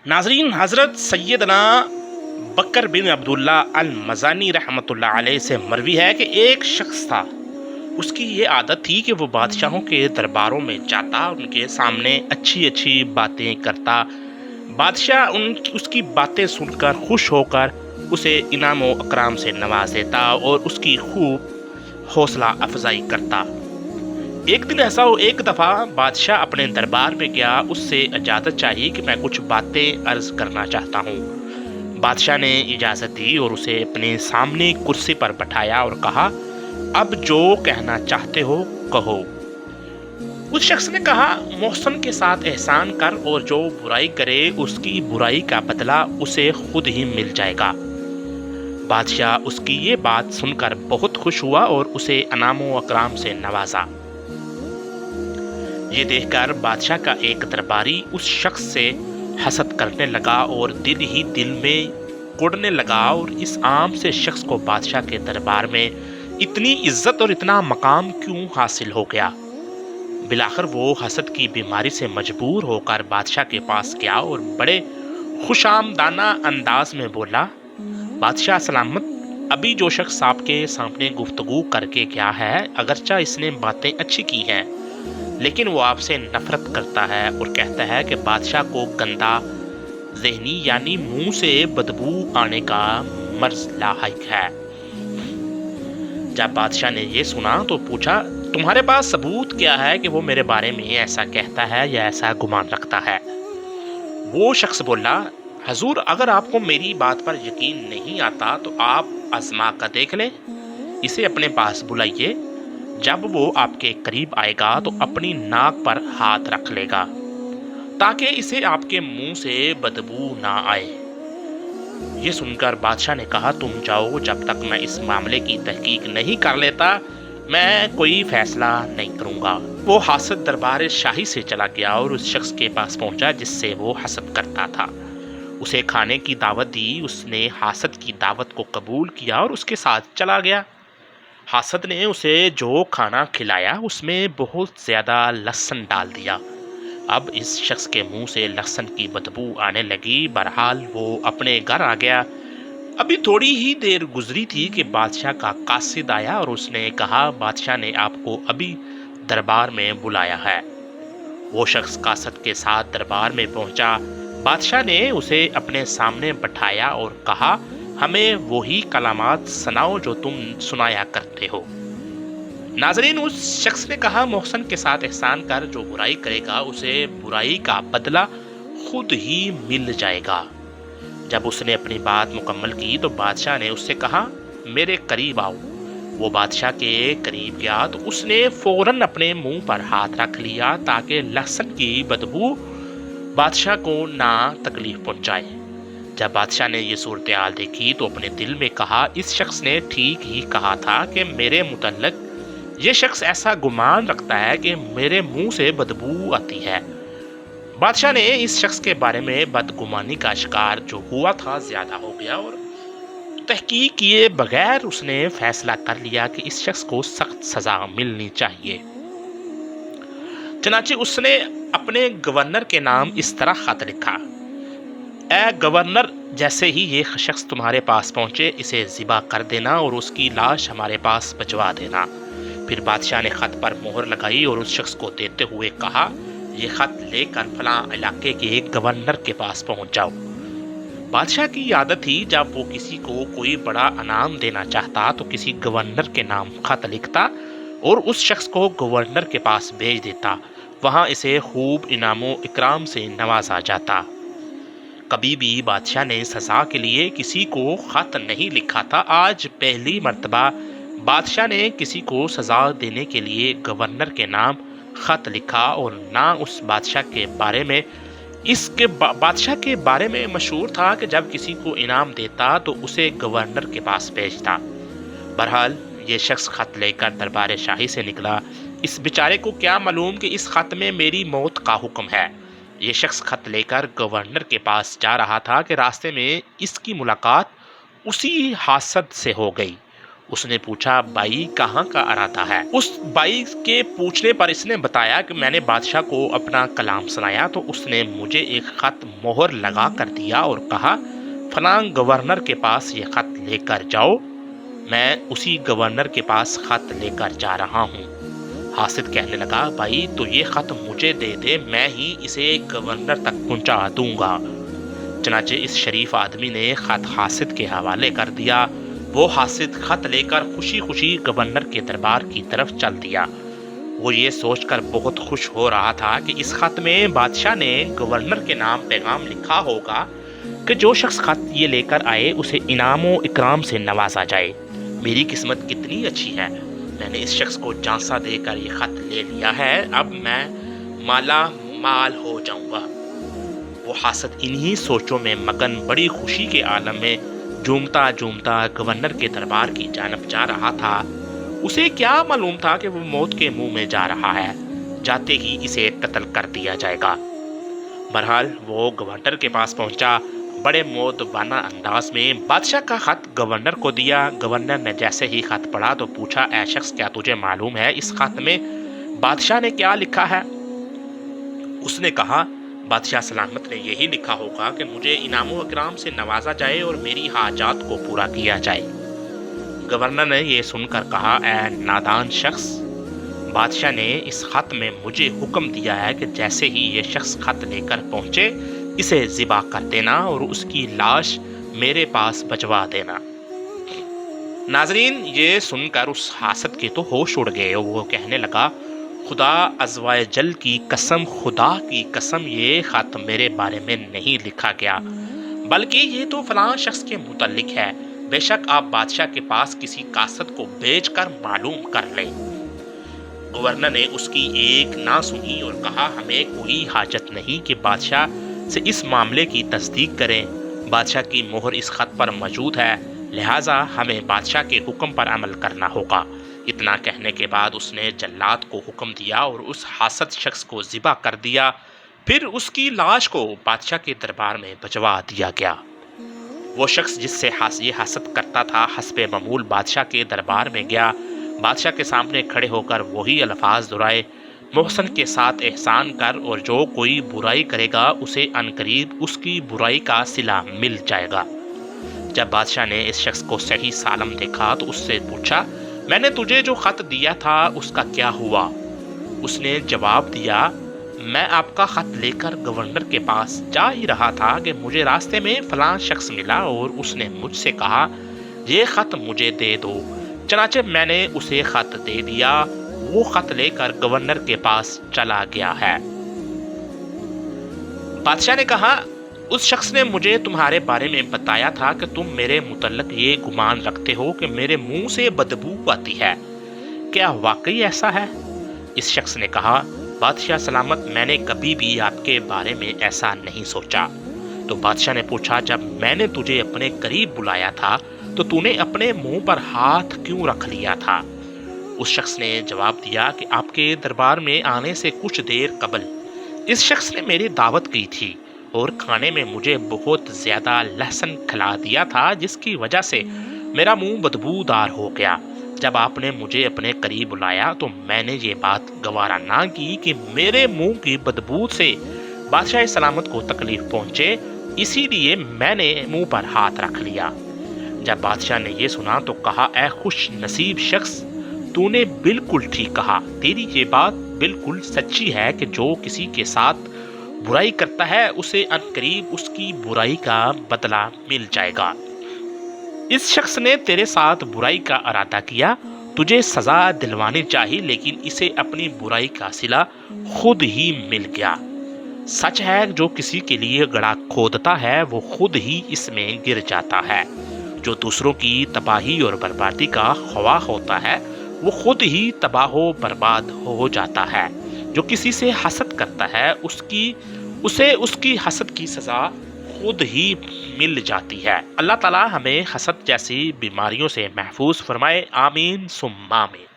नाजरीन, हज़रत सैयदना बकर बिन अब्दुल्ला अल मज़ानी रहमतुल्लाह अलैह से मरवी है कि एक शख्स था। उसकी ये आदत थी कि वो बादशाहों के दरबारों में जाता, उनके सामने अच्छी अच्छी बातें करता। बादशाह उसकी बातें सुनकर खुश होकर उसे इनाम व अकराम से नवाज देता और उसकी खूब हौसला अफजाई करता। एक दफ़ा बादशाह अपने दरबार में गया, उससे इजाज़त चाहिए कि मैं कुछ बातें अर्ज करना चाहता हूँ। बादशाह ने इजाज़त दी और उसे अपने सामने कुर्सी पर बैठाया और कहा, अब जो कहना चाहते हो कहो। उस शख्स ने कहा, मोहसन के साथ एहसान कर और जो बुराई करे उसकी बुराई का बदला उसे खुद ही मिल जाएगा। बादशाह उसकी ये बात सुनकर बहुत खुश हुआ और उसे इनाम व अकराम से नवाजा। ये देखकर बादशाह का एक दरबारी उस शख्स से हसद करने लगा और दिल ही दिल में कुढ़ने लगा और इस आम से शख्स को बादशाह के दरबार में इतनी इज्जत और इतना मकाम क्यों हासिल हो गया। बिलाखिर वो हसद की बीमारी से मजबूर होकर बादशाह के पास गया और बड़े खुशामदाना अंदाज में बोला, बादशाह सलामत, अभी जो शख्स आपके सामने गुफ्तगू करके गया है, अगरचा इसने बातें अच्छी की हैं, लेकिन वो आपसे नफरत करता है और कहता है कि बादशाह को गंदा ज़हनी यानी मुंह से बदबू आने का मर्ज लायक है। जब बादशाह ने ये सुना तो पूछा, तुम्हारे पास सबूत क्या है कि वो मेरे बारे में ऐसा कहता है या ऐसा गुमान रखता है। वो शख्स बोला, हजूर, अगर आपको मेरी बात पर यकीन नहीं आता तो आप आजमा कर देख लें, इसे अपने पास बुलाइए। जब वो आपके करीब आएगा तो अपनी नाक पर हाथ रख लेगा ताकि इसे आपके मुंह से बदबू ना आए। ये सुनकर बादशाह ने कहा, तुम जाओ, जब तक मैं इस मामले की तहकीक नहीं कर लेता मैं कोई फैसला नहीं करूंगा। वो हासद दरबार शाही से चला गया और उस शख्स के पास पहुंचा जिससे वो हसद करता था। उसे खाने की दावत दी। उसने हासद की दावत को कबूल किया और उसके साथ चला गया। हासद ने उसे जो खाना खिलाया उसमें बहुत ज्यादा लहसुन डाल दिया। अब इस शख्स के मुंह से लहसुन की बदबू आने लगी। बहरहाल वो अपने घर आ गया। अभी थोड़ी ही देर गुजरी थी कि बादशाह का कासिद आया और उसने कहा, बादशाह ने आपको अभी दरबार में बुलाया है। वो शख्स कासिद के साथ दरबार में पहुंचा। बादशाह ने उसे अपने सामने बैठाया और कहा, हमें वही कलामात सुनाओ जो तुम सुनाया करते हो। नाजरीन, उस शख्स ने कहा, मोहसन के साथ एहसान कर, जो बुराई करेगा उसे बुराई का बदला खुद ही मिल जाएगा। जब उसने अपनी बात मुकम्मल की तो बादशाह ने उससे कहा, मेरे करीब आओ। वो बादशाह के करीब गया तो उसने फौरन अपने मुंह पर हाथ रख लिया ताकि लहसुन की बदबू बादशाह को ना तकलीफ पहुंचाए। जब बादशाह ने ये सूरत हाल देखी तो अपने दिल में कहा, इस शख्स ने ठीक ही कहा था कि मेरे मुतल्लिक ये शख्स ऐसा गुमान रखता है कि मेरे मुंह से बदबू आती है। बादशाह ने इस शख्स के बारे में बदगुमानी का शिकार जो हुआ था ज्यादा हो गया और तहकीक किए बगैर उसने फैसला कर लिया कि इस शख्स को सख्त सजा मिलनी चाहिए। चनाचे उसने अपने गवर्नर के नाम इस तरह खत लिखा, ए गवर्नर, जैसे ही ये शख्स तुम्हारे पास पहुंचे इसे ज़िबा कर देना और उसकी लाश हमारे पास भिजवा देना। फिर बादशाह ने खत पर मोहर लगाई और उस शख्स को देते हुए कहा, ये खत लेकर फलां इलाके के एक गवर्नर के पास पहुंच जाओ। बादशाह की आदत थी, जब वो किसी को कोई बड़ा इनाम देना चाहता तो किसी गवर्नर के नाम खत लिखता और उस शख्स को गवर्नर के पास भेज देता। वहां इसे खूब इनामों इकराम से नवाजा जाता। कभी भी बादशाह ने सजा के लिए किसी को खत नहीं लिखा था। आज पहली मर्तबा बादशाह ने किसी को सजा देने के लिए गवर्नर के नाम खत लिखा और ना उस बादशाह के बारे में बादशाह के बारे में मशहूर था कि जब किसी को इनाम देता तो उसे गवर्नर के पास भेजता। बहरहाल ये शख्स खत लेकर दरबार शाही से निकला। इस बेचारे को क्या मालूम कि इस खत में मेरी मौत का हुक्म है। ये शख्स खत लेकर गवर्नर के पास जा रहा था कि रास्ते में इसकी मुलाकात उसी हासद से हो गई। اس نے پوچھا بائی کہاں کا ارادہ ہے؟ اس بائی کے پوچھنے پر اس نے بتایا کہ میں نے بادشاہ کو اپنا کلام سنایا تو اس نے مجھے ایک خط مہر لگا کر دیا اور کہا فلاں گورنر کے پاس یہ خط لے کر جاؤ۔ میں اسی گورنر کے پاس خط لے کر جا رہا ہوں۔ حاسد کہنے لگا بھائی تو یہ خط مجھے دے دے، میں ہی اسے گورنر تک پہنچا دوں گا۔ چنانچہ اس شریف آدمی نے خط حاسد کے حوالے کر دیا۔ وہ حاسد خط لے کر خوشی خوشی گورنر کے دربار کی طرف چل دیا۔ وہ یہ سوچ کر بہت خوش ہو رہا تھا کہ اس خط میں بادشاہ نے گورنر کے نام پیغام لکھا ہوگا کہ جو شخص خط یہ لے کر آئے اسے انعام و اکرام سے نوازا جائے۔ میری قسمت کتنی اچھی ہے، میں نے اس شخص کو جانسا دے کر یہ خط لے لیا ہے، اب میں مالا مال ہو جاؤں گا۔ وہ حاسد انہی سوچوں میں مگن بڑی خوشی کے عالم میں جھومتا جھومتا گورنر کے دربار کی جانب جا رہا تھا۔ اسے کیا معلوم تھا کہ وہ موت کے منہ میں جا رہا ہے، جاتے ہی اسے قتل کر دیا جائے گا۔ بہرحال وہ گورنر کے پاس پہنچا، بڑے مؤدبانہ انداز میں بادشاہ کا خط گورنر کو دیا۔ گورنر نے جیسے ہی خط پڑھا تو پوچھا اے شخص کیا تجھے معلوم ہے اس خط میں بادشاہ نے کیا لکھا ہے؟ اس نے کہا بادشاہ سلامت نے یہی لکھا ہوگا کہ مجھے انعام و اکرام سے نوازا جائے اور میری حاجات کو پورا کیا جائے۔ گورنر نے یہ سن کر کہا اے نادان شخص، بادشاہ نے اس خط میں مجھے حکم دیا ہے کہ جیسے ہی یہ شخص خط لے کر پہنچے اسے ذبح کر دینا اور اس کی لاش میرے پاس بھجوا دینا۔ ناظرین یہ سن کر اس حاسد کے تو ہوش اڑ گئے اور وہ کہنے لگا خدا عزوائے جل کی قسم، خدا کی قسم یہ خط میرے بارے میں نہیں لکھا گیا بلکہ یہ تو فلاں شخص کے متعلق ہے، بے شک آپ بادشاہ کے پاس کسی قاصد کو بھیج کر معلوم کر لیں۔ گورنر نے اس کی ایک نہ سنی اور کہا ہمیں کوئی حاجت نہیں کہ بادشاہ سے اس معاملے کی تصدیق کریں، بادشاہ کی مہر اس خط پر موجود ہے، لہٰذا ہمیں بادشاہ کے حکم پر عمل کرنا ہوگا۔ اتنا کہنے کے بعد اس نے جلاد کو حکم دیا اور اس حاسد شخص کو ذبح کر دیا، پھر اس کی لاش کو بادشاہ کے دربار میں بھجوا دیا گیا۔ وہ شخص جس سے یہ حسد کرتا تھا حسب معمول بادشاہ کے دربار میں گیا، بادشاہ کے سامنے کھڑے ہو کر وہی الفاظ دہرائے محسن کے ساتھ احسان کر اور جو کوئی برائی کرے گا اسے عنقریب اس کی برائی کا صلہ مل جائے گا۔ جب بادشاہ نے اس شخص کو صحیح سالم دیکھا تو اس سے پوچھا میں نے تجھے جو خط دیا تھا اس کا کیا ہوا؟ اس نے جواب دیا میں آپ کا خط لے کر گورنر کے پاس جا ہی رہا تھا کہ مجھے راستے میں فلاں شخص ملا اور اس نے مجھ سے کہا یہ خط مجھے دے دو، چنانچہ میں نے اسے خط دے دیا، وہ خط لے کر گورنر کے پاس چلا گیا ہے۔ بادشاہ نے کہا اس شخص نے مجھے تمہارے بارے میں بتایا تھا کہ تم میرے متعلق یہ گمان رکھتے ہو کہ میرے منہ سے بدبو آتی ہے، کیا واقعی ایسا ہے؟ اس شخص نے کہا بادشاہ سلامت میں نے کبھی بھی آپ کے بارے میں ایسا نہیں سوچا۔ تو بادشاہ نے پوچھا جب میں نے تجھے اپنے قریب بلایا تھا تو تو نے اپنے منہ پر ہاتھ کیوں رکھ لیا تھا؟ اس شخص نے جواب دیا کہ آپ کے دربار میں آنے سے کچھ دیر قبل اس شخص نے میری دعوت کی تھی اور کھانے میں مجھے بہت زیادہ لہسن کھلا دیا تھا جس کی وجہ سے میرا منہ بدبودار ہو گیا۔ جب آپ نے مجھے اپنے قریب بلایا تو میں نے یہ بات گوارا نہ کی کہ میرے منہ کی بدبو سے بادشاہ سلامت کو تکلیف پہنچے، اسی لیے میں نے منہ پر ہاتھ رکھ لیا۔ جب بادشاہ نے یہ سنا تو کہا اے خوش نصیب شخص، تو نے بالکل ٹھیک کہا، تیری یہ بات بالکل سچی ہے کہ جو کسی کے ساتھ برائی کرتا ہے اسے عنقریب اس کی برائی کا بدلہ مل جائے گا۔ اس شخص نے تیرے ساتھ برائی کا ارادہ کیا، تجھے سزا دلوانی چاہیے لیکن اسے اپنی برائی کا صلہ خود ہی مل گیا۔ سچ ہے جو کسی کے لیے گڑھا کھودتا ہے وہ خود ہی اس میں گر جاتا ہے، جو دوسروں کی تباہی اور بربادی کا خواہ ہوتا ہے وہ خود ہی تباہ و برباد ہو جاتا ہے، جو کسی سے حسد کرتا ہے اسے اس کی حسد کی سزا خود ہی مل جاتی ہے۔ اللہ تعالی ہمیں حسد جیسی بیماریوں سے محفوظ فرمائے، آمین ثم آمین۔